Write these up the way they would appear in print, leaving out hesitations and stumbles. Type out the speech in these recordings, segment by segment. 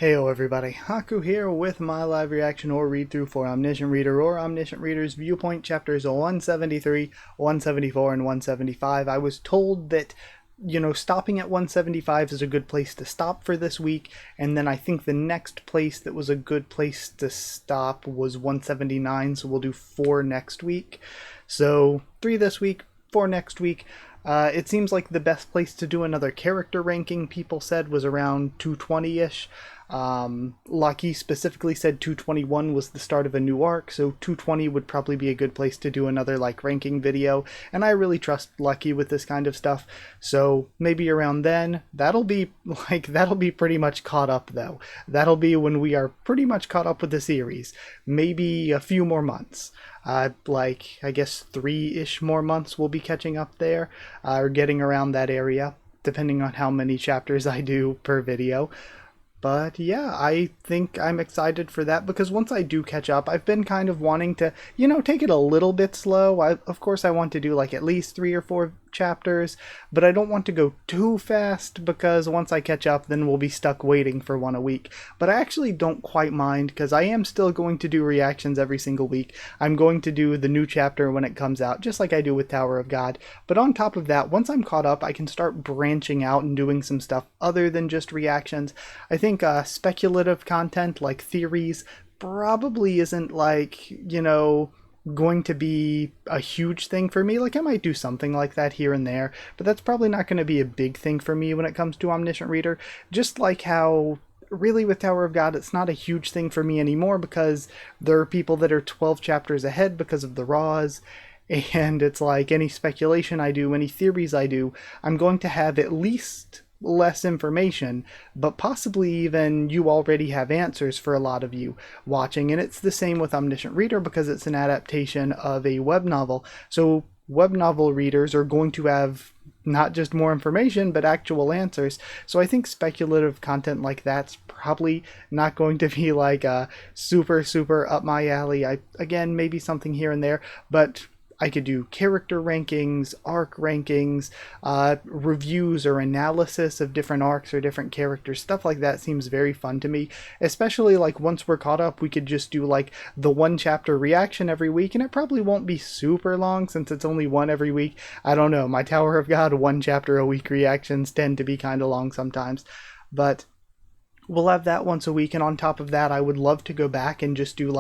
Heyo everybody, Haku here with my live reaction or read-through for Omniscient Reader or Omniscient Reader's Viewpoint chapters 173, 174, and 175. I was told that, stopping at 175 is a good place to stop for this week, and then I think the next place that was a good place to stop was 179, so we'll do 4 next week. So 3 this week, 4 next week. It seems like the best place to do another character ranking, people said, was around 220-ish. Lucky specifically said 221 was the start of a new arc, so 220 would probably be a good place to do another ranking video, and I really trust Lucky with this kind of stuff, so maybe around then. That'll be pretty much caught up though. That'll be when we are pretty much caught up with the series. Maybe a few more months. I guess 3-ish more months we'll be catching up there, or getting around that area, depending on how many chapters I do per video. But yeah, I think I'm excited for that, because once I do catch up, I've been kind of wanting to, take it a little bit slow. Of course I want to do at least 3 or 4 chapters, but I don't want to go too fast, because once I catch up, then we'll be stuck waiting for one a week. But I actually don't quite mind, because I am still going to do reactions every single week. I'm going to do the new chapter when it comes out, just like I do with Tower of God. But on top of that, once I'm caught up, I can start branching out and doing some stuff other than just reactions. I think speculative content like theories probably isn't going to be a huge thing for me. I might do something like that here and there, but that's probably not going to be a big thing for me when it comes to Omniscient Reader. Just like how really with Tower of God, it's not a huge thing for me anymore, because there are people that are 12 chapters ahead because of the Raws. And it's like any speculation I do, any theories I do, I'm going to have at least less information, but possibly even you already have answers for a lot of you watching. And it's the same with Omniscient Reader, because it's an adaptation of a web novel. So web novel readers are going to have not just more information, but actual answers. So I think speculative content like that's probably not going to be a super up my alley. Again, maybe something here and there, but I could do character rankings, arc rankings, reviews or analysis of different arcs or different characters. Stuff like that seems very fun to me, especially once we're caught up, we could just do the 1 chapter reaction every week, and it probably won't be super long since it's only 1 every week. I don't know, my Tower of God 1 chapter a week reactions tend to be kind of long sometimes, but we'll have that once a week. And on top of that, I would love to go back and just do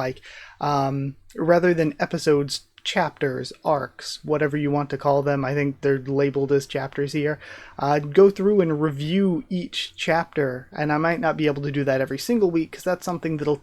rather than episodes, chapters, arcs, whatever you want to call them. I think they're labeled as chapters here. Go through and review each chapter, and I might not be able to do that every single week, because that's something that'll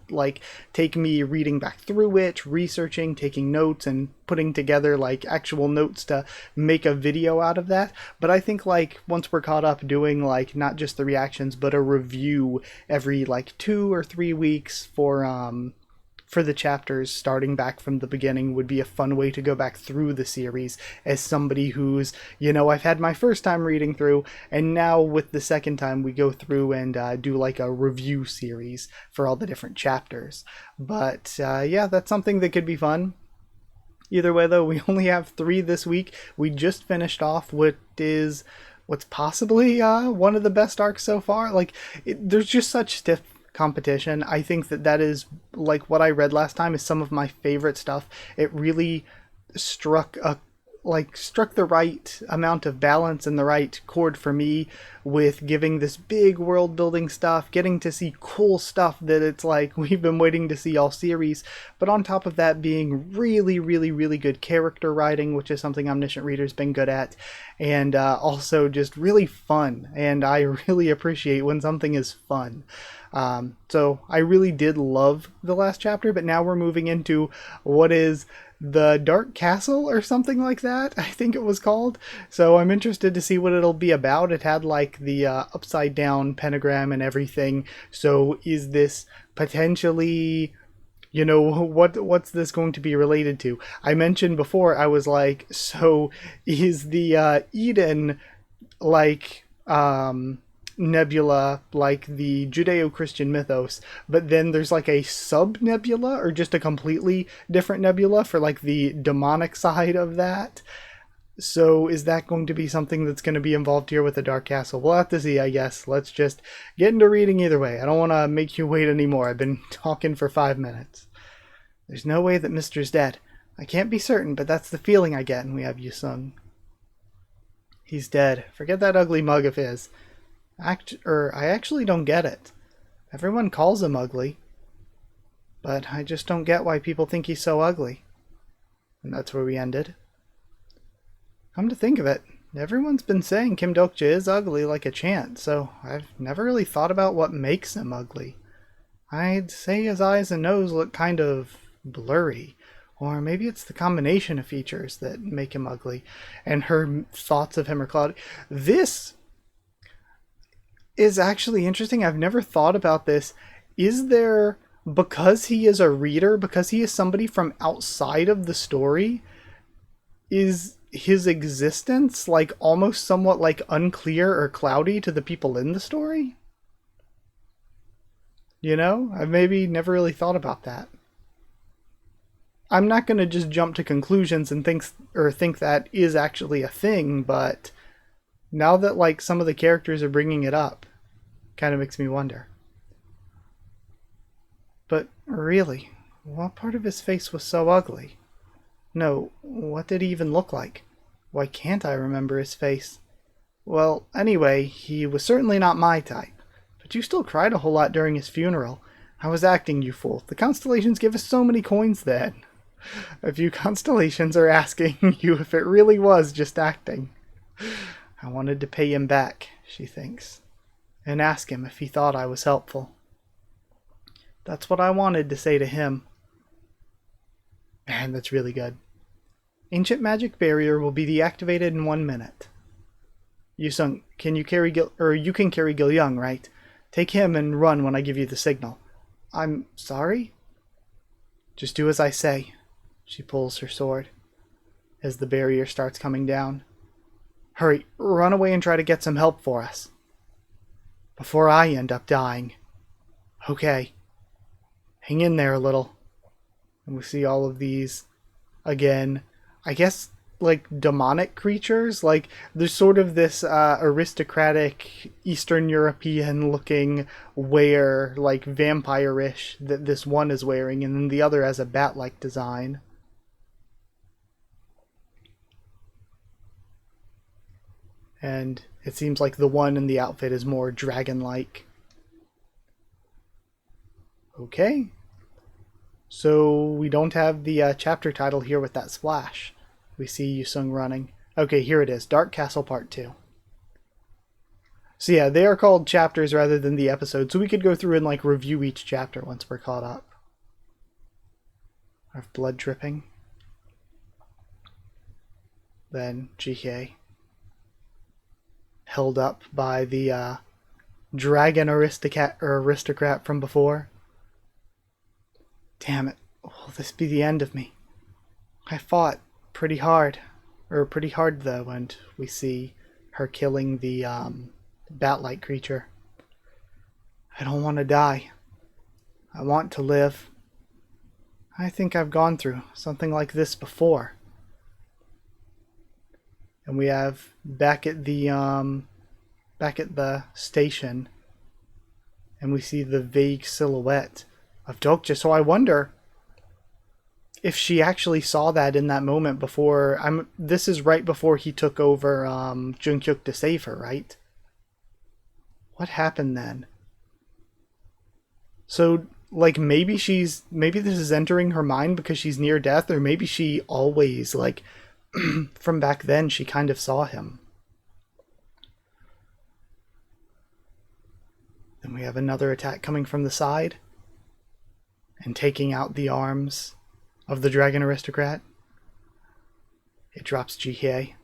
take me reading back through it, researching, taking notes, and putting together actual notes to make a video out of that. But I think once we're caught up, doing not just the reactions but a review every 2 or 3 weeks for the chapters starting back from the beginning would be a fun way to go back through the series as somebody who's, I've had my first time reading through, and now with the second time we go through and do a review series for all the different chapters. But yeah, that's something that could be fun. Either way though, we only have 3 this week. We just finished off what's possibly one of the best arcs so far. There's just such stiff competition. I think that is what I read last time is some of my favorite stuff. It really struck the right amount of balance and the right chord for me, with giving this big world building stuff, getting to see cool stuff that it's we've been waiting to see all series, but on top of that being really good character writing, which is something Omniscient Reader's been good at, and also just really fun, and I really appreciate when something is fun. So I really did love the last chapter, but now we're moving into what is the Dark Castle or something like that, I think it was called. So I'm interested to see what it'll be about. It had the upside down pentagram and everything. So is this potentially, what's this going to be related to? I mentioned before, I was so is the Eden nebula the Judeo-Christian mythos, but then there's a sub-nebula, or just a completely different nebula for the demonic side of that. So is that going to be something that's going to be involved here with the Dark Castle? We'll have to see, I guess. Let's just get into reading either way. I don't want to make you wait anymore. I've been talking for 5 minutes. There's no way that Mister's dead. I can't be certain, but that's the feeling I get, and we have Yusung. He's dead. Forget that ugly mug of his. I actually don't get it. Everyone calls him ugly. But I just don't get why people think he's so ugly. And that's where we ended. Come to think of it, everyone's been saying Kim Dokja is ugly like a chant, so I've never really thought about what makes him ugly. I'd say his eyes and nose look kind of blurry, or maybe it's the combination of features that make him ugly, and her thoughts of him are cloudy. This is actually interesting. I've never thought about this. Is there, because he is a reader, because he is somebody from outside of the story, is his existence like almost somewhat like unclear or cloudy to the people in the story? You know, I've maybe never really thought about that. I'm not going to just jump to conclusions and think that is actually a thing, but now that like some of the characters are bringing it up, kind of makes me wonder. But really, what part of his face was so ugly? No, what did he even look like? Why can't I remember his face? Well, anyway, he was certainly not my type. But you still cried a whole lot during his funeral. I was acting, you fool. The constellations give us so many coins then. A few constellations are asking you if it really was just acting. I wanted to pay him back, she thinks, and ask him if he thought I was helpful. That's what I wanted to say to him. Man, that's really good. Ancient magic barrier will be deactivated in 1 minute. Yusung, can you carry you can carry Gil Young, right? Take him and run when I give you the signal. I'm sorry? Just do as I say. She pulls her sword as the barrier starts coming down. Hurry, run away and try to get some help for us. Before I end up dying. Okay. Hang in there a little. And we see all of these again. I guess like demonic creatures. Like there's sort of this aristocratic Eastern European looking wear, like vampire-ish, that this one is wearing, and then the other has a bat-like design. And it seems like the one in the outfit is more dragon-like. Okay. So we don't have the chapter title here with that splash. We see Yusung running. Okay, here it is. Dark Castle Part 2. So yeah, they are called chapters rather than the episode. So we could go through and like review each chapter once we're caught up. I have blood dripping. Then GK. Held up by the dragon aristocrat from before. Damn it. Will this be the end of me? I fought pretty hard. Pretty hard though, and we see her killing the bat-like creature. I don't want to die. I want to live. I think I've gone through something like this before. And we have back at the station, and we see the vague silhouette of Dokja. So I wonder if she actually saw that in that moment before. This is right before he took over Jungkook to save her, right? What happened then? So like maybe this is entering her mind because she's near death, or maybe she always like from back then she kind of saw him. Then we have another attack coming from the side and taking out the arms of the dragon aristocrat. It drops GK.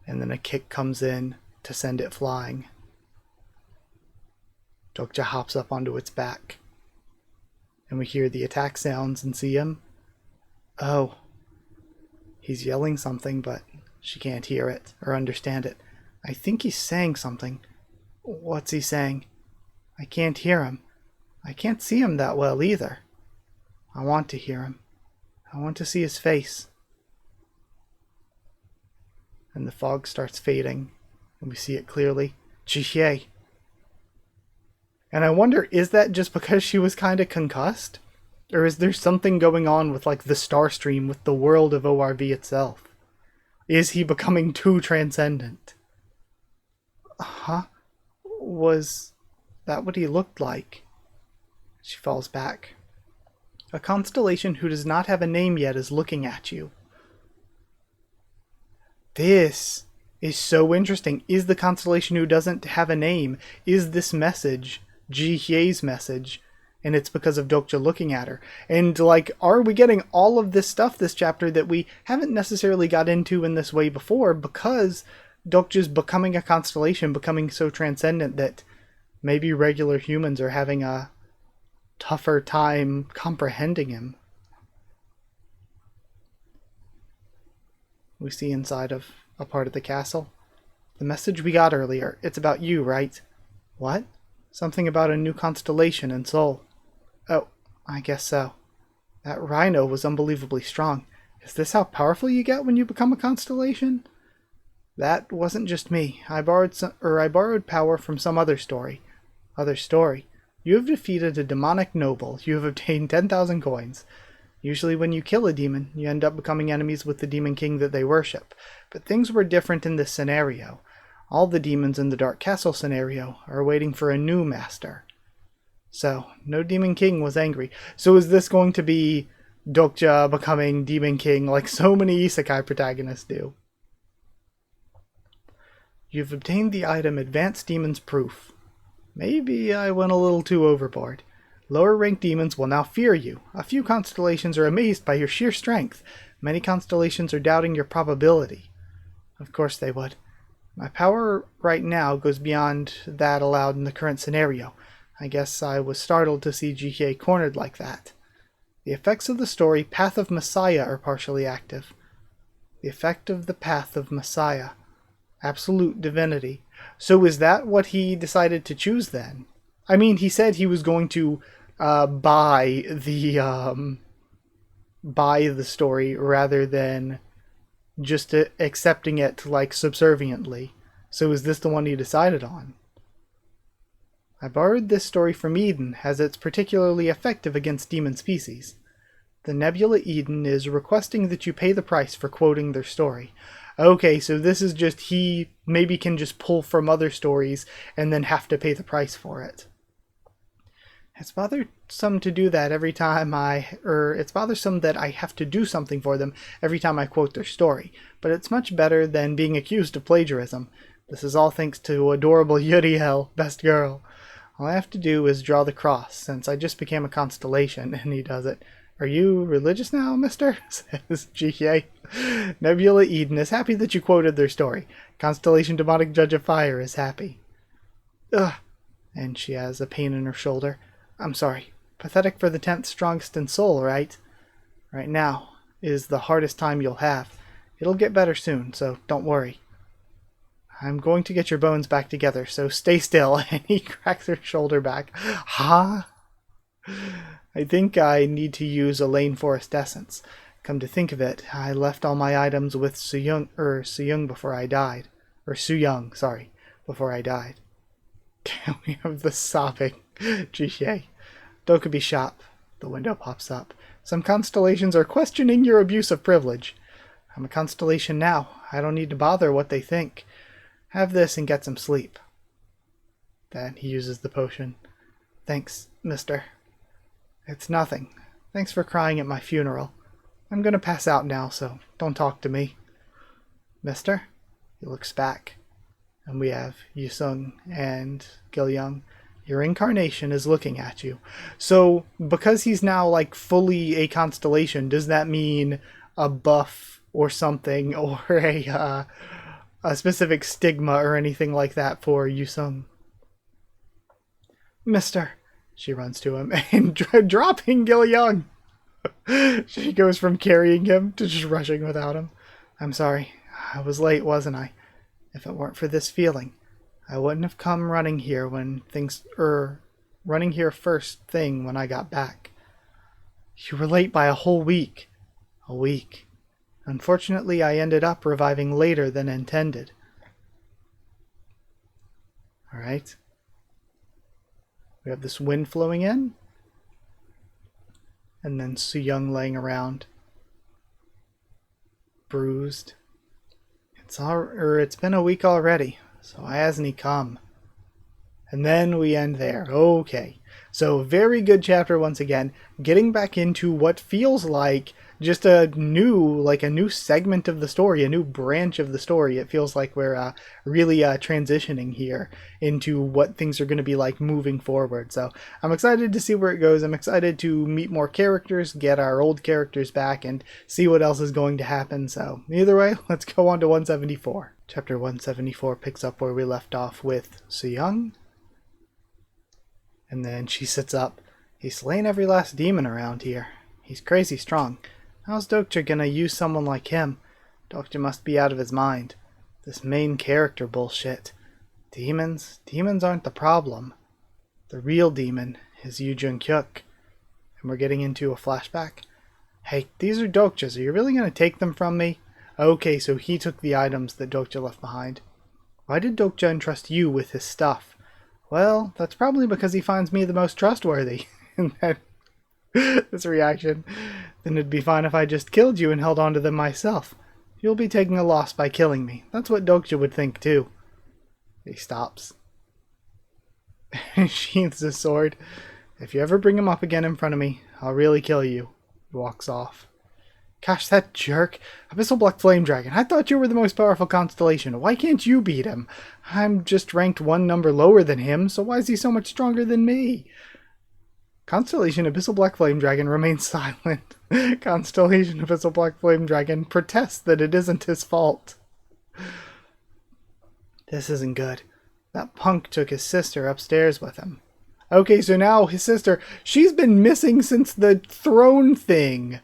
And then a kick comes in to send it flying. Dokja hops up onto its back. And we hear the attack sounds and see him. Oh. He's yelling something, but she can't hear it or understand it. I think he's saying something. What's he saying? I can't hear him. I can't see him that well either. I want to hear him. I want to see his face. And the fog starts fading, and we see it clearly. Jihye. And I wonder, is that just because she was kind of concussed? Or is there something going on with, like, the star stream, with the world of ORV itself? Is he becoming too transcendent? Huh? Was that what he looked like? She falls back. A constellation who does not have a name yet is looking at you. This is so interesting. Is the constellation who doesn't have a name, is this message Jihye's message, and it's because of Dokja looking at her? And, like, are we getting all of this stuff this chapter that we haven't necessarily got into in this way before, because Dokja's becoming a constellation, becoming so transcendent that maybe regular humans are having a tougher time comprehending him? We see inside of a part of the castle. The message we got earlier, it's about you, right? What? Something about a new constellation in Seoul. Oh, I guess so. That rhino was unbelievably strong. Is this how powerful you get when you become a constellation? That wasn't just me. I borrowed power from some other story. Other story? You have defeated a demonic noble. You have obtained 10,000 coins. Usually when you kill a demon, you end up becoming enemies with the demon king that they worship. But things were different in this scenario. All the demons in the Dark Castle scenario are waiting for a new master. So, no demon king was angry. So is this going to be Dokja becoming demon king like so many isekai protagonists do? You've obtained the item Advanced Demon's Proof. Maybe I went a little too overboard. Lower ranked demons will now fear you. A few constellations are amazed by your sheer strength. Many constellations are doubting your probability. Of course they would. My power right now goes beyond that allowed in the current scenario. I guess I was startled to see Jihye cornered like that. The effects of the story Path of Messiah are partially active. The effect of the Path of Messiah. Absolute divinity. So is that what he decided to choose then? I mean, he said he was going to buy the story rather than just accepting it, like, subserviently. So is this the one he decided on? I borrowed this story from Eden, as it's particularly effective against demon species. The Nebula Eden is requesting that you pay the price for quoting their story. Okay, so this is just he maybe can just pull from other stories and then have to pay the price for it. It's bothersome to do that every time it's bothersome that I have to do something for them every time I quote their story, but it's much better than being accused of plagiarism. This is all thanks to adorable Uriel, best girl. All I have to do is draw the cross, since I just became a constellation, and he does it. Are you religious now, mister? Says Jihye. Nebula Eden is happy that you quoted their story. Constellation Demonic Judge of Fire is happy. Ugh. And she has a pain in her shoulder. I'm sorry. Pathetic for the 10th strongest in Seoul, right? Right now is the hardest time you'll have. It'll get better soon, so don't worry. I'm going to get your bones back together, so stay still. And he cracks her shoulder back. Huh? I think I need to use a Lane Forest essence. Come to think of it, I left all my items with Suyung before I died. Or Suyung, sorry, before I died. We have the sobbing Jihye. Dokubi shop. The window pops up. Some constellations are questioning your abuse of privilege. I'm a constellation now. I don't need to bother what they think. Have this and get some sleep. Then he uses the potion. Thanks, mister. It's nothing. Thanks for crying at my funeral. I'm gonna pass out now, so don't talk to me. Mister? He looks back. And we have Yusung and Gil-young. Your incarnation is looking at you. So, because he's now, like, fully a constellation, does that mean a buff or something, or a specific stigma or anything like that for Yusung? Mister, she runs to him, and dropping Gil-young. She goes from carrying him to just rushing without him. I'm sorry. I was late, wasn't I? If it weren't for this feeling, I wouldn't have come running here running here first thing when I got back. You were late by a whole week. A week. Unfortunately, I ended up reviving later than intended. Alright. We have this wind flowing in. And then Su-young laying around. Bruised. It's been a week already, so why hasn't he come? And then we end there. Okay. So very good chapter once again. Getting back into what feels like just a new segment of the story, a new branch of the story. It feels like we're really transitioning here into what things are going to be like moving forward. So I'm excited to see where it goes. I'm excited to meet more characters, get our old characters back, and see what else is going to happen. So either way, let's go on to 174. Chapter 174 picks up where we left off with Su-young. And then she sits up. He's slain every last demon around here. He's crazy strong. How's Dokja gonna use someone like him? Dokja must be out of his mind. This main character bullshit. Demons? Demons aren't the problem. The real demon is Yu Jun-kyuk. And we're getting into a flashback. Hey, these are Dokja's. Are you really gonna take them from me? Okay, so he took the items that Dokja left behind. Why did Dokja entrust you with his stuff? Well, that's probably because he finds me the most trustworthy. And then this reaction. Then it'd be fine if I just killed you and held on to them myself. You'll be taking a loss by killing me. That's what Dokja would think too. He stops. Sheathes his sword. If you ever bring him up again in front of me, I'll really kill you. He walks off. Gosh, that jerk. Abyssal Black Flame Dragon. I thought you were the most powerful constellation. Why can't you beat him? I'm just ranked one number lower than him, so why is he so much stronger than me? Constellation Abyssal Black Flame Dragon remains silent. Constellation Abyssal Black Flame Dragon protests that it isn't his fault. This isn't good. That punk took his sister upstairs with him. Okay, so now his sister, she's been missing since the throne thing.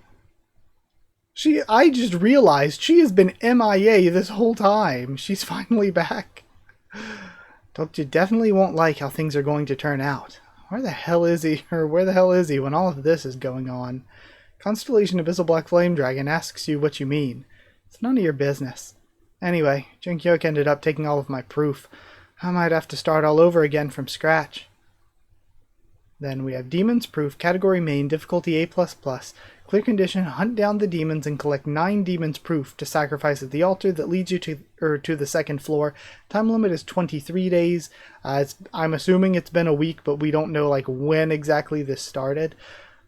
I just realized she has been MIA this whole time. She's finally back. Dokja definitely won't like how things are going to turn out. Where the hell is he when all of this is going on? Constellation Abyssal Black Flame Dragon asks you what you mean. It's none of your business. Anyway, Jun-kyuk ended up taking all of my proof. I might have to start all over again from scratch. Then we have Demons Proof, Category Main, Difficulty A++. Clear condition, hunt down the demons and collect 9 Demons Proof to sacrifice at the altar that leads you to the second floor. Time limit is 23 days. I'm assuming it's been a week, but we don't know like when exactly this started.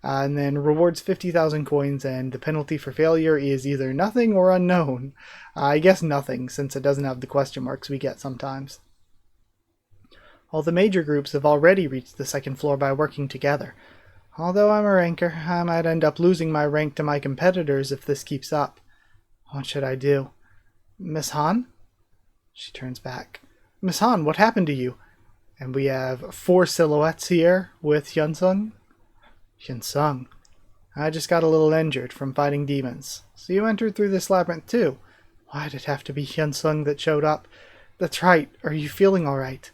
And then rewards 50,000 coins, and the penalty for failure is either nothing or unknown. I guess nothing, since it doesn't have the question marks we get sometimes. All the major groups have already reached the second floor by working together. Although I'm a ranker, I might end up losing my rank to my competitors if this keeps up. What should I do? Miss Han? She turns back. Miss Han, what happened to you? And we have 4 silhouettes here with Hyunsung. Hyunsung. I just got a little injured from fighting demons. So you entered through this labyrinth too. Why'd it have to be Hyunsung that showed up? That's right. Are you feeling alright?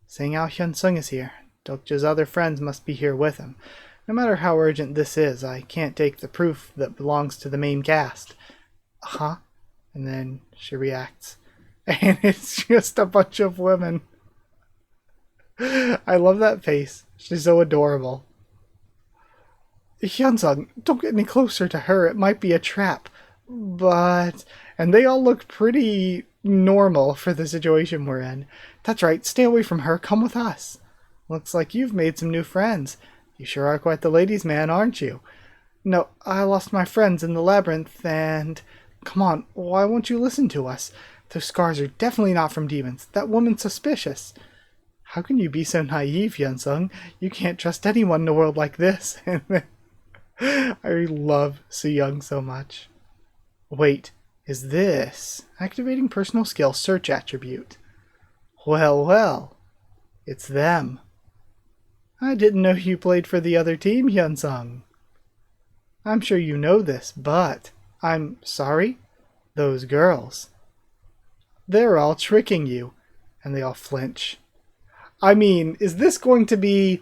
Seeing how Hyunsung is here, Dokja's other friends must be here with him. No matter how urgent this is, I can't take the proof that belongs to the main cast. Huh? And then she reacts. And it's just a bunch of women. I love that face. She's so adorable. Hyunsung, don't get any closer to her. It might be a trap. But... And they all look pretty normal for the situation we're in. That's right, stay away from her. Come with us. Looks like you've made some new friends. You sure are quite the ladies' man, aren't you? No, I lost my friends in the labyrinth, and... Come on, why won't you listen to us? Those scars are definitely not from demons. That woman's suspicious. How can you be so naive, Hyunsung? You can't trust anyone in a world like this. I love Su-young so much. Wait, is this... Activating personal skill search attribute. Well, well. It's them. I didn't know you played for the other team, Hyunsung. I'm sure you know this, but... I'm sorry? Those girls. They're all tricking you. And they all flinch. I mean, is this going to be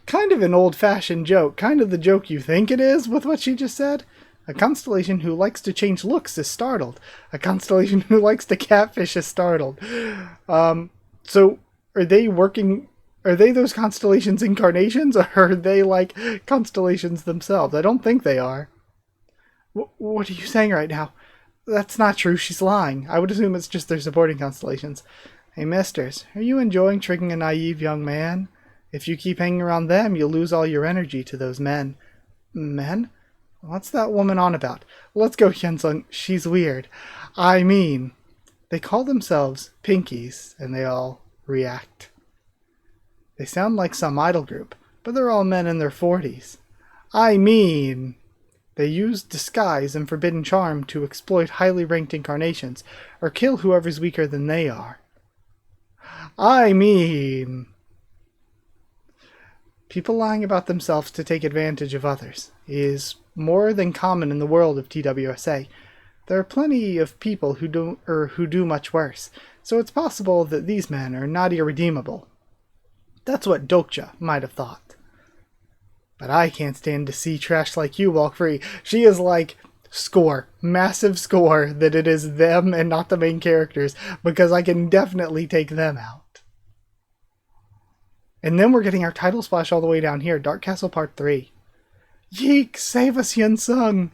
kind of an old-fashioned joke? Kind of the joke you think it is with what she just said? A constellation who likes to change looks is startled. A constellation who likes to catfish is startled. So are they working? Are they those constellations incarnations, or are they like constellations themselves? I don't think they are. What are you saying right now? That's not true. She's lying. I would assume it's just their supporting constellations. Hey, misters, are you enjoying tricking a naive young man? If you keep hanging around them, you'll lose all your energy to those men. Men? What's that woman on about? Let's go, Hyunsung. She's weird. I mean, they call themselves Pinkies, and they all react. They sound like some idol group, but they're all men in their 40s. I mean, they use disguise and forbidden charm to exploit highly ranked incarnations, or kill whoever's weaker than they are. I mean, people lying about themselves to take advantage of others is more than common in the world of TWSA. There are plenty of people who do much worse, so it's possible that these men are not irredeemable. That's what Dokja might have thought. But I can't stand to see trash like you walk free. She is like, score, massive score, that it is them and not the main characters, because I can definitely take them out. And then we're getting our title splash all the way down here, Dark Castle Part 3. Yeek, save us, Hyunsung!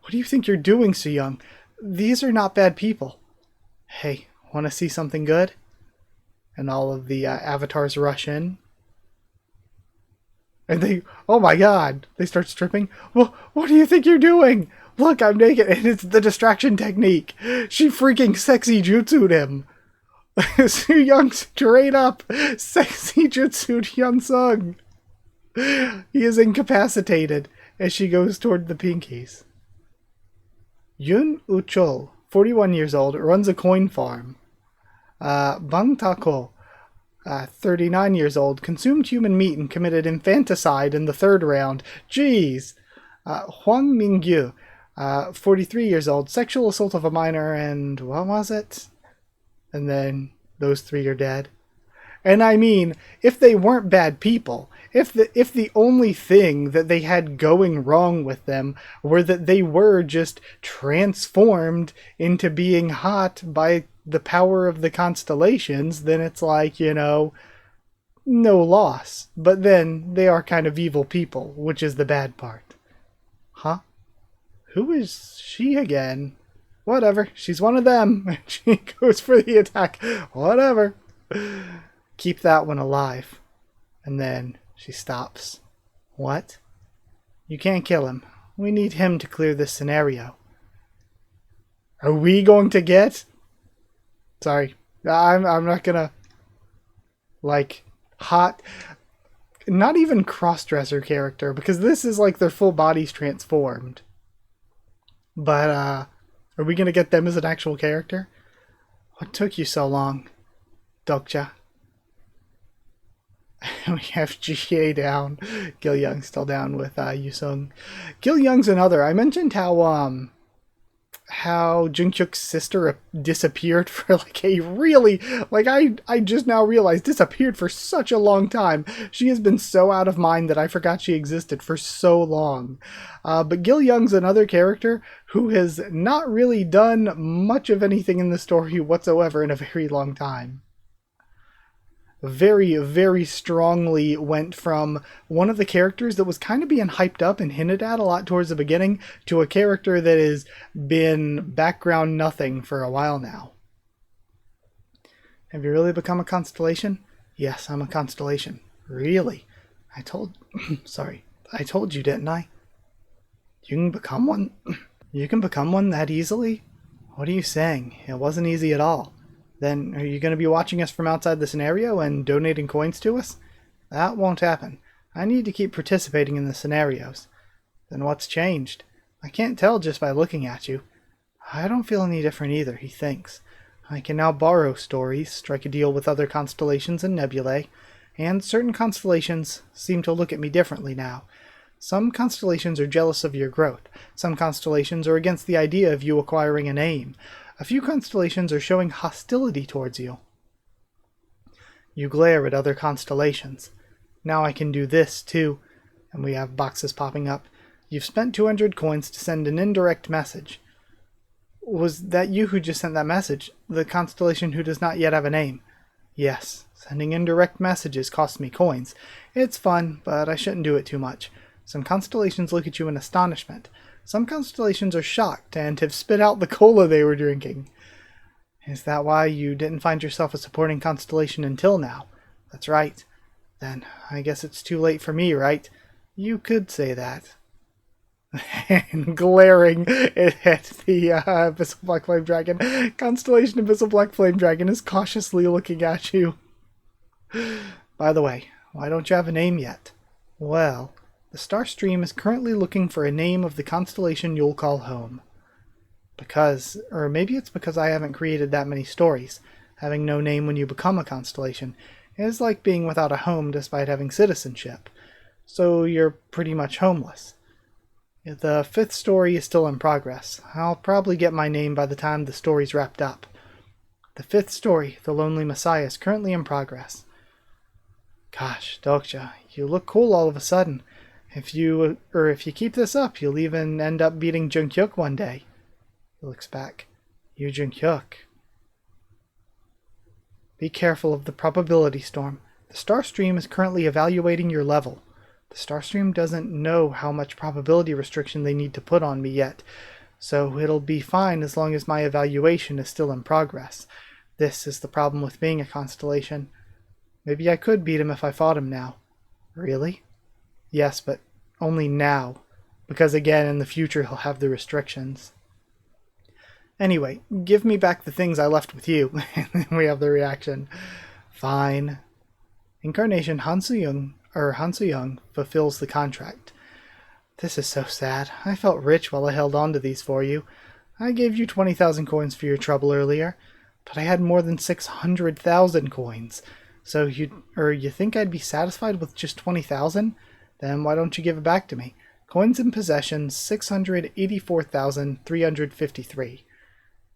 What do you think you're doing, so young? These are not bad people. Hey, want to see something good? And all of the avatars rush in. And they, oh my god, they start stripping. Well, what do you think you're doing? Look, I'm naked, and it's the distraction technique. She freaking sexy jutsu'd him. Su Young straight up sexy jutsu'd Hyunsung. He is incapacitated as she goes toward the Pinkies. Yun Uchol, 41 years old, runs a coin farm. Bang Tako, 39 years old, consumed human meat and committed infanticide in the third round. Jeez. Huang Mingyu, 43 years old, sexual assault of a minor, and what was it? And then those three are dead. And I mean, if they weren't bad people, if the only thing that they had going wrong with them were that they were just transformed into being hot by the power of the constellations, then it's like, you know, no loss. But then they are kind of evil people, which is the bad part. Huh? Who is she again? Whatever, she's one of them. She goes for the attack. Whatever. Keep that one alive. And then she stops. What? You can't kill him. We need him to clear this scenario. Are we going to get... Sorry. I'm not gonna... Like, hot... Not even cross-dresser character, because this is like their full bodies transformed. But, are we gonna get them as an actual character? What took you so long, Dokja? We have GA down. Gil Young's still down with Yusung. Gil Young's another. I mentioned how Jungkook's sister disappeared for like a really, like I just now realized disappeared for such a long time. She has been so out of mind that I forgot she existed for so long. But Gil Young's another character who has not really done much of anything in the story whatsoever in a very long time. Very, very strongly went from one of the characters that was kind of being hyped up and hinted at a lot towards the beginning to a character that has been background nothing for a while now. Have you really become a constellation? Yes, I'm a constellation. Really? I told you, didn't I? You can become one? You can become one that easily? What are you saying? It wasn't easy at all. Then are you going to be watching us from outside the scenario and donating coins to us? That won't happen. I need to keep participating in the scenarios. Then what's changed? I can't tell just by looking at you. I don't feel any different either, he thinks. I can now borrow stories, strike a deal with other constellations and nebulae, and certain constellations seem to look at me differently now. Some constellations are jealous of your growth. Some constellations are against the idea of you acquiring a name. A few constellations are showing hostility towards you. You glare at other constellations. Now I can do this, too. And we have boxes popping up. You've spent 200 coins to send an indirect message. Was that you who just sent that message? The constellation who does not yet have a name? Yes, sending indirect messages costs me coins. It's fun, but I shouldn't do it too much. Some constellations look at you in astonishment. Some constellations are shocked and have spit out the cola they were drinking. Is that why you didn't find yourself a supporting constellation until now? That's right. Then I guess it's too late for me, right? You could say that. And glaring at the Abyssal Black Flame Dragon, Constellation Abyssal Black Flame Dragon is cautiously looking at you. By the way, why don't you have a name yet? Well, the Star Stream is currently looking for a name of the constellation you'll call home. Because, or maybe it's because I haven't created that many stories. Having no name when you become a constellation is like being without a home despite having citizenship. So you're pretty much homeless. The 5th story is still in progress. I'll probably get my name by the time the story's wrapped up. The 5th story, The Lonely Messiah, is currently in progress. Gosh, Dokja, you look cool all of a sudden. If you keep this up, you'll even end up beating Junghyuk one day. He looks back. You Junghyuk. Be careful of the probability storm. The Star Stream is currently evaluating your level. The Starstream doesn't know how much probability restriction they need to put on me yet, so it'll be fine as long as my evaluation is still in progress. This is the problem with being a constellation. Maybe I could beat him if I fought him now. Really? Yes, but only now, because again, in the future he'll have the restrictions. Anyway, give me back the things I left with you. And then we have the reaction. Fine. Incarnation Han Soo-young fulfills the contract. This is so sad. I felt rich while I held on to these for you. I gave you 20,000 coins for your trouble earlier, but I had more than 600,000 coins. So you think I'd be satisfied with just 20,000? Then why don't you give it back to me? Coins in possession 684,353.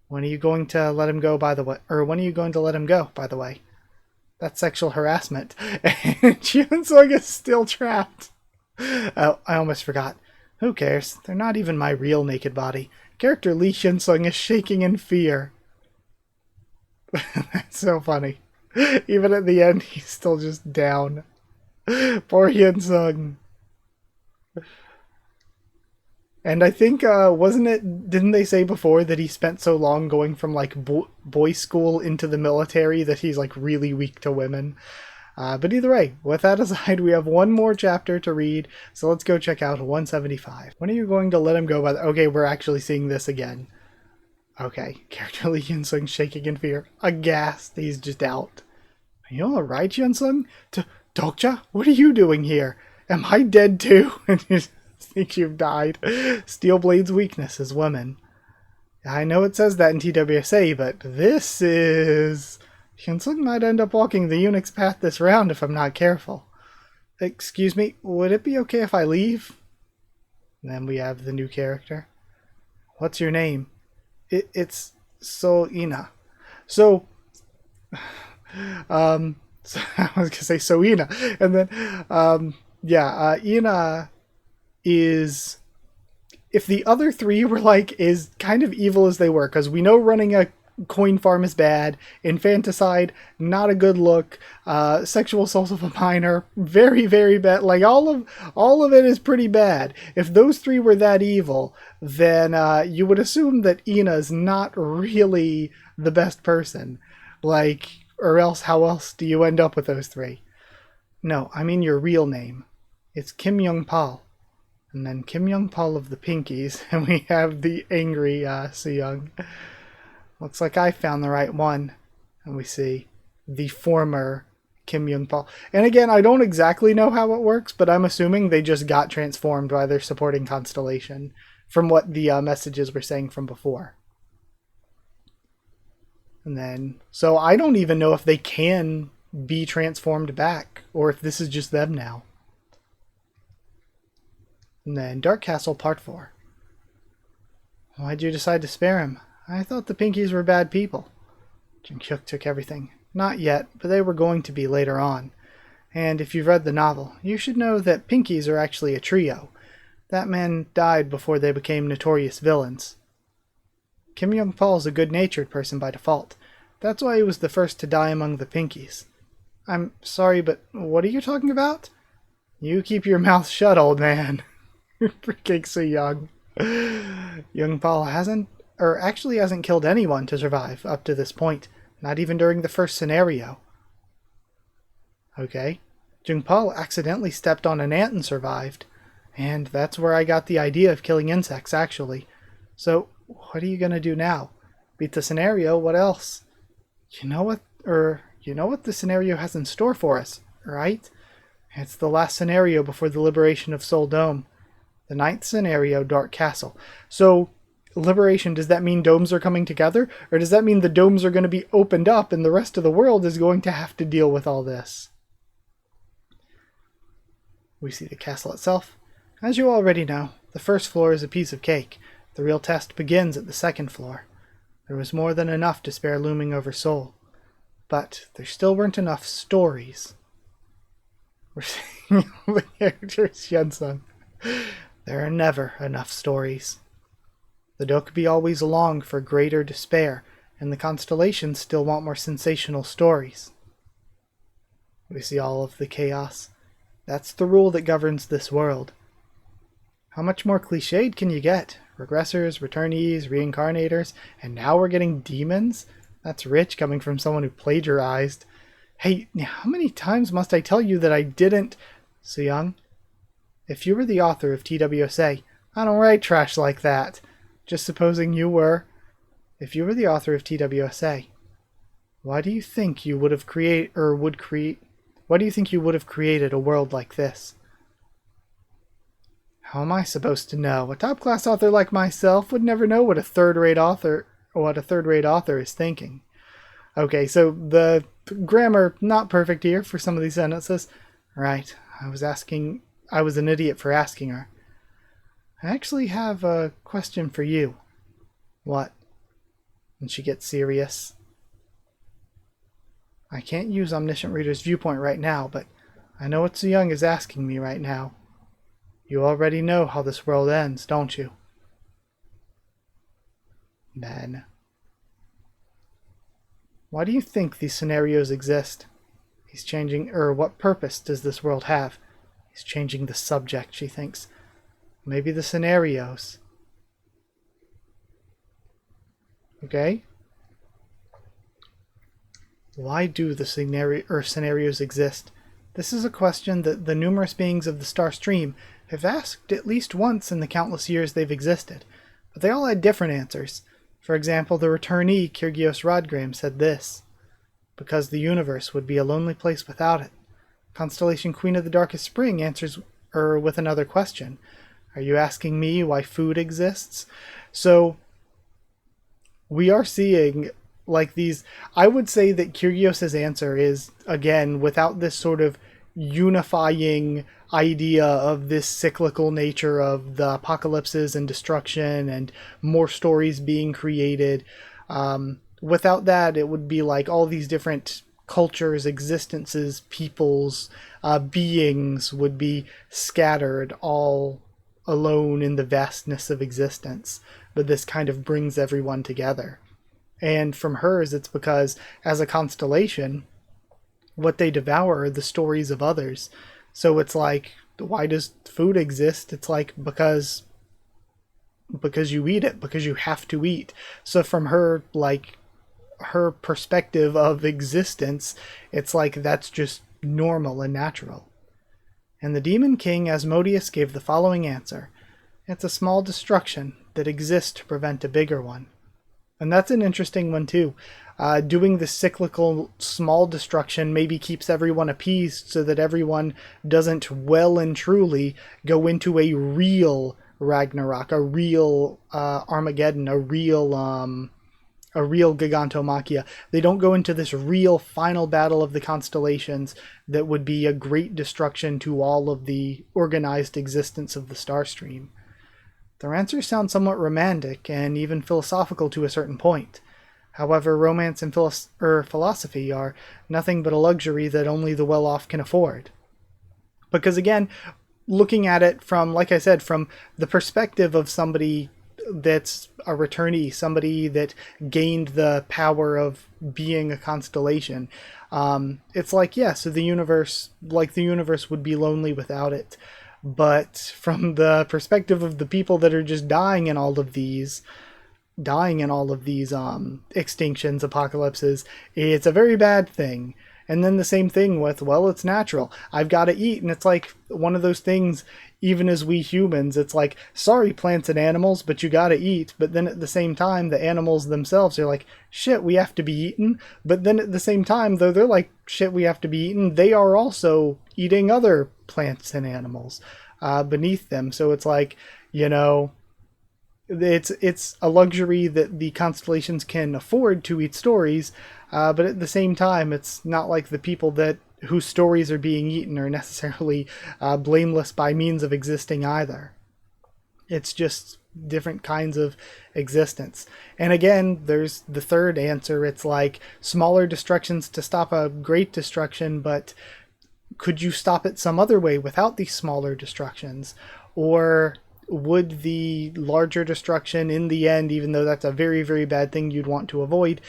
When are you going to let him go, by the way? Or when are you going to let him go, by the way? That's sexual harassment. And Hyunsung is still trapped. Oh, I almost forgot. Who cares? They're not even my real naked body. Character Lee Hyunsung is shaking in fear. That's so funny. Even at the end, he's still just down. Poor Hyunsung. And I think, didn't they say before that he spent so long going from, like, boys' school into the military that he's, like, really weak to women? But either way, with that aside, we have one more chapter to read, so let's go check out 175. When are you going to let him go? Okay, we're actually seeing this again. Okay, character Lee Hyunsung shaking in fear. Aghast, he's just out. Are you alright, Hyunsung? Dokja, what are you doing here? Am I dead too? Think you've died. Steel Blade's weakness is women. I know it says that in TWSA, but this is... Hyunsung might end up walking the eunuch's path this round if I'm not careful. Excuse me, would it be okay if I leave? And then we have the new character. What's your name? It's Soina. So I was gonna say Soina, and then Ina is, if the other three were like as kind of evil as they were, because we know running a coin farm is bad, infanticide, not a good look, sexual assault of a minor, very, very bad, like all of it is pretty bad. If those three were that evil, then you would assume that Ina's not really the best person, like, or else how else do you end up with those three? No, I mean your real name. It's Kim Young-pal. And then Kim Young-pal of the Pinkies, and we have the angry Soo-young. Looks like I found the right one. And we see the former Kim Young-pal. And again, I don't exactly know how it works, but I'm assuming they just got transformed by their supporting constellation from what the messages were saying from before. And then, so I don't even know if they can be transformed back, or if this is just them now. And then Dark Castle Part 4. Why'd you decide to spare him? I thought the Pinkies were bad people. Junghyuk took everything. Not yet, but they were going to be later on. And if you've read the novel, you should know that Pinkies are actually a trio. That man died before they became notorious villains. Kim Young-Paul's a good-natured person by default. That's why he was the first to die among the Pinkies. I'm sorry, but what are you talking about? You keep your mouth shut, old man. Freaking so young. Young-Paul hasn't killed anyone to survive up to this point. Not even during the first scenario. Okay. Jung-Paul accidentally stepped on an ant and survived. And that's where I got the idea of killing insects, actually. So, what are you gonna do now? Beat the scenario, what else? You know what the scenario has in store for us, right? It's the last scenario before the liberation of Sol Dome. The 9th scenario, Dark Castle. So, liberation, does that mean domes are coming together? Or does that mean the domes are going to be opened up and the rest of the world is going to have to deal with all this? We see the castle itself. As you already know, the first floor is a piece of cake. The real test begins at the second floor. There was more than enough to spare looming over Seoul. But there still weren't enough stories. We're seeing all the characters, Yunsung. There are never enough stories. The Dokubi always long for greater despair, and the constellations still want more sensational stories. We see all of the chaos. That's the rule that governs this world. How much more cliched can you get? Regressors, returnees, reincarnators, and now we're getting demons? That's rich coming from someone who plagiarized. Hey, how many times must I tell you that I didn't... Soo-young, if you were the author of TWSA, I don't write trash like that. Just supposing you were. If you were the author of TWSA, why do you think you would have created a world like this? How am I supposed to know? A top-class author like myself would never know what a third-rate author is thinking. Okay, so the grammar not perfect here for some of these sentences. Right, I was an idiot for asking her. I actually have a question for you. What? And she gets serious. I can't use Omniscient Reader's Viewpoint right now, but I know what Soo-young is asking me right now. You already know how this world ends, don't you? Then, why do you think these scenarios exist? What purpose does this world have? He's changing the subject, she thinks. Maybe the scenarios. Okay? Why do the scenarios exist? This is a question that the numerous beings of the star stream have asked at least once in the countless years they've existed, but they all had different answers. For example, the returnee Kyrgios Rodgram said this: because the universe would be a lonely place without it. Constellation Queen of the Darkest Spring answers with another question. Are you asking me why food exists? So, we are seeing like these... I would say that Kyrgios' answer is, again, without this sort of unifying idea of this cyclical nature of the apocalypses and destruction and more stories being created. Without that, it would be like all these different cultures, existences, peoples, beings would be scattered all alone in the vastness of existence. But this kind of brings everyone together. And from hers, it's because as a constellation, what they devour are the stories of others. So it's like, why does food exist? It's like because you eat it, because you have to eat. So from her, like, her perspective of existence, it's like that's just normal and natural. And the Demon King Asmodeus gave the following answer: it's a small destruction that exists to prevent a bigger one. And that's an interesting one too. Doing the cyclical small destruction maybe keeps everyone appeased so that everyone doesn't well and truly go into a real Ragnarok, a real Armageddon, a real Gigantomachia. They don't go into this real final battle of the constellations that would be a great destruction to all of the organized existence of the star stream. Their answers sound somewhat romantic and even philosophical to a certain point. However, romance and philosophy are nothing but a luxury that only the well-off can afford. Because again, looking at it from, like I said, from the perspective of somebody that's a returnee, somebody that gained the power of being a constellation. It's like, yeah, so the universe would be lonely without it. But from the perspective of the people that are just dying in all of these extinctions, apocalypses, it's a very bad thing. And then the same thing with, well, it's natural. I've got to eat. And it's like one of those things, even as we humans, it's like, sorry, plants and animals, but you got to eat. But then at the same time, the animals themselves are like, shit, we have to be eaten. But then at the same time, though they're like, shit, we have to be eaten, they are also eating other plants and animals beneath them. So it's like, you know, it's a luxury that the constellations can afford to eat stories, but at the same time, it's not like the people that whose stories are being eaten are necessarily blameless by means of existing either. It's just different kinds of existence. And again, there's the third answer. It's like smaller destructions to stop a great destruction, but could you stop it some other way without these smaller destructions? Or would the larger destruction in the end, even though that's a very, very bad thing you'd want to avoid,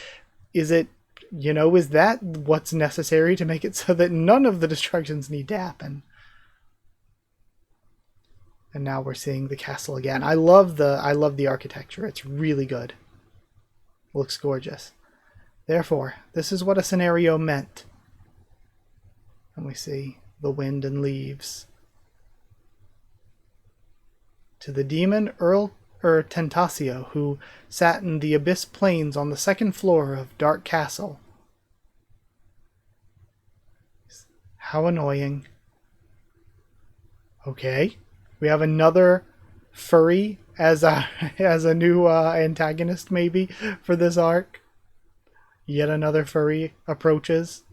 is it, you know, is that what's necessary to make it so that none of the destructions need to happen? And now we're seeing the castle again. I love the architecture. It's really good. Looks gorgeous. Therefore, this is what a scenario meant. And we see the wind and leaves. To the demon Earl Tentasio, who sat in the abyss plains on the second floor of Dark Castle. How annoying. Okay. We have another furry as a new antagonist, maybe, for this arc. Yet another furry approaches.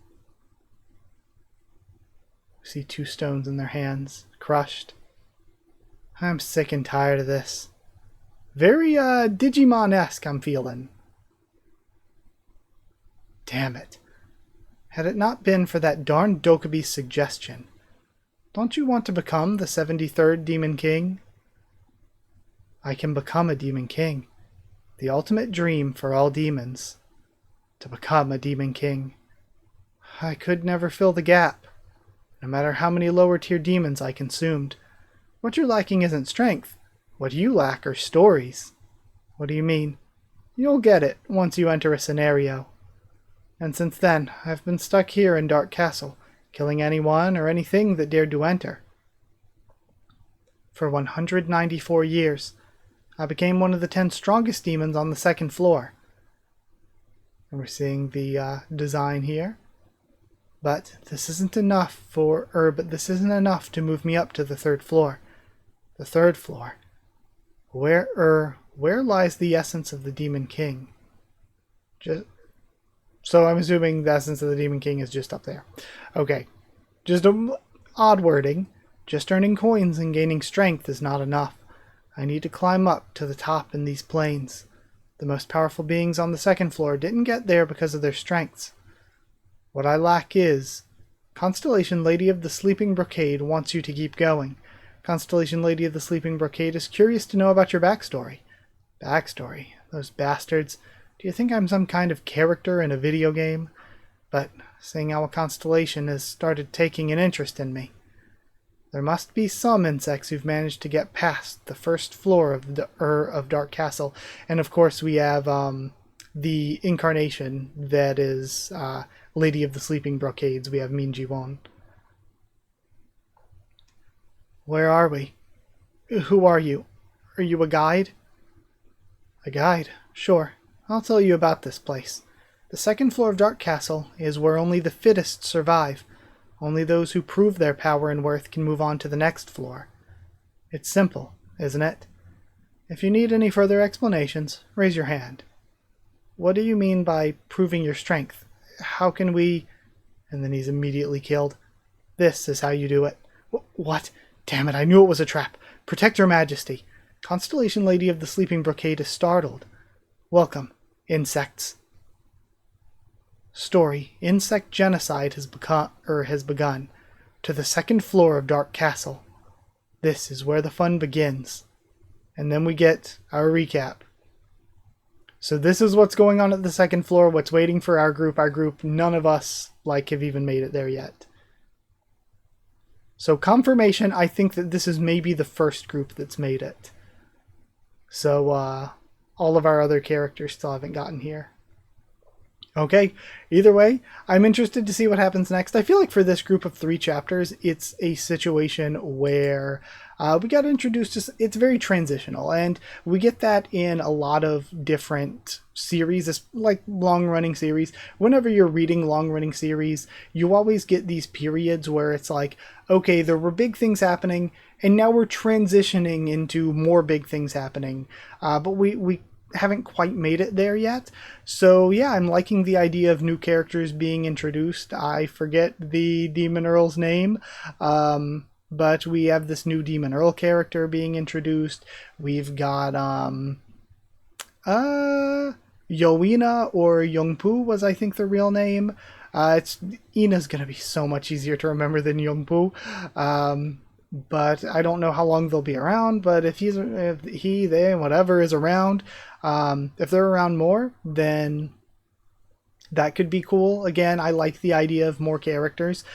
We see two stones in their hands, crushed. I'm sick and tired of this. Very Digimon-esque, I'm feeling. Damn it. Had it not been for that darn Dokubi's suggestion. Don't you want to become the 73rd Demon King? I can become a Demon King. The ultimate dream for all demons. To become a Demon King. I could never fill the gap, no matter how many lower tier demons I consumed. What you're lacking isn't strength. What you lack are stories. What do you mean? You'll get it once you enter a scenario. And since then, I've been stuck here in Dark Castle, killing anyone or anything that dared to enter. For 194 years, I became one of the 10 strongest demons on the second floor. And we're seeing the design here. But this isn't enough to move me up to the third floor. The third floor. Where lies the essence of the Demon King? So I'm assuming the essence of the Demon King is just up there. Okay. Just odd wording. Just earning coins and gaining strength is not enough. I need to climb up to the top in these plains. The most powerful beings on the second floor didn't get there because of their strengths. What I lack is... Constellation Lady of the Sleeping Brocade wants you to keep going. Constellation Lady of the Sleeping Brocade is curious to know about your backstory. Backstory? Those bastards. Do you think I'm some kind of character in a video game? But seeing how a constellation has started taking an interest in me. There must be some insects who've managed to get past the first floor of Dark Castle. And of course we have the incarnation that is Lady of the Sleeping Brocades. We have Minji-won. Where are we? Who are you? Are you a guide? A guide? Sure. I'll tell you about this place. The second floor of Dark Castle is where only the fittest survive. Only those who prove their power and worth can move on to the next floor. It's simple, isn't it? If you need any further explanations, raise your hand. What do you mean by proving your strength? How can we... And then he's immediately killed. This is how you do it. What? Damn it, I knew it was a trap. Protect your majesty. Constellation Lady of the Sleeping Brocade is startled. Welcome, insects. Story: Insect genocide has begun. To the second floor of Dark Castle. This is where the fun begins. And then we get our recap. So this is what's going on at the second floor, what's waiting for our group. Our group, none of us, have even made it there yet. So confirmation, I think that this is maybe the first group that's made it. So all of our other characters still haven't gotten here. Okay, either way, I'm interested to see what happens next. I feel like for this group of 3 chapters, it's a situation where we got introduced to, it's very transitional, and we get that in a lot of different series, like long-running series. Whenever you're reading long-running series, you always get these periods where it's like, okay, there were big things happening, and now we're transitioning into more big things happening. But we haven't quite made it there yet. So yeah, I'm liking the idea of new characters being introduced. I forget the Demon Earl's name, but we have this new Demon Earl character being introduced. We've got Yoina or Youngpoo was, I think, the real name. Ina's gonna be so much easier to remember than Youngpoo. But I don't know how long they'll be around. But if they, whatever is around, if they're around more, then that could be cool. Again, I like the idea of more characters.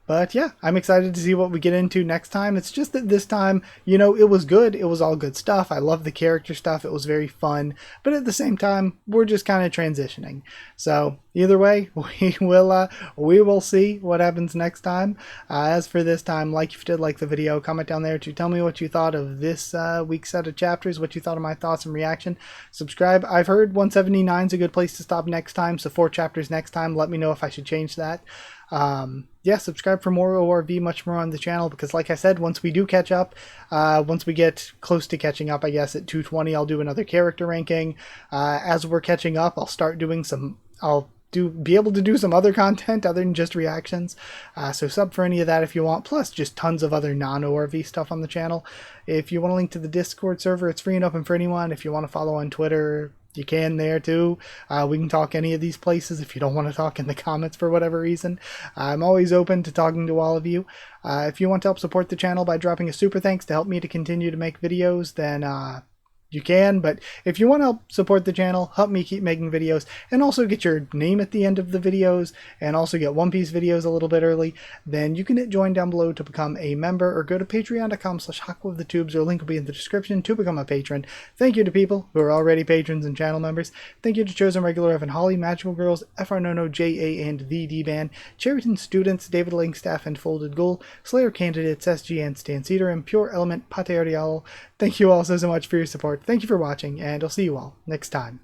But yeah, I'm excited to see what we get into next time. It's just that this time, you know, it was good. It was all good stuff. I love the character stuff. It was very fun. But at the same time, we're just kind of transitioning. So either way, we will see what happens next time. As for this time, if you did like the video, comment down there to tell me what you thought of this week's set of chapters, what you thought of my thoughts and reaction. Subscribe. I've heard 179 is a good place to stop next time. So 4 chapters next time. Let me know if I should change that. Yeah, subscribe for more ORV, much more on the channel, because like I said, once we do catch up, once we get close to catching up, I guess at 220, I'll do another character ranking. As we're catching up, I'll start doing be able to do some other content other than just reactions. So sub for any of that if you want, plus just tons of other non-ORV stuff on the channel. If you want a link to the Discord server, it's free and open for anyone. If you want to follow on Twitter, you can there too. We can talk any of these places if you don't want to talk in the comments for whatever reason. I'm always open to talking to all of you. If you want to help support the channel by dropping a super thanks to help me to continue to make videos, then you can. But if you want to help support the channel, help me keep making videos, and also get your name at the end of the videos, and also get One Piece videos a little bit early, then you can hit join down below to become a member, or go to patreon.com/HakuOfTheTubes, or link will be in the description to become a patron. Thank you to people who are already patrons and channel members. Thank you to Chosen Regular Evan Holly, Magical Girls, FR Nono, JA, and the D-Ban, Cheriton Students, David Langstaff and Folded Ghoul, Slayer Candidates, SG and Stan Cedar, and Pure Element Paterial. Thank you all so much for your support. Thank you for watching, and I'll see you all next time.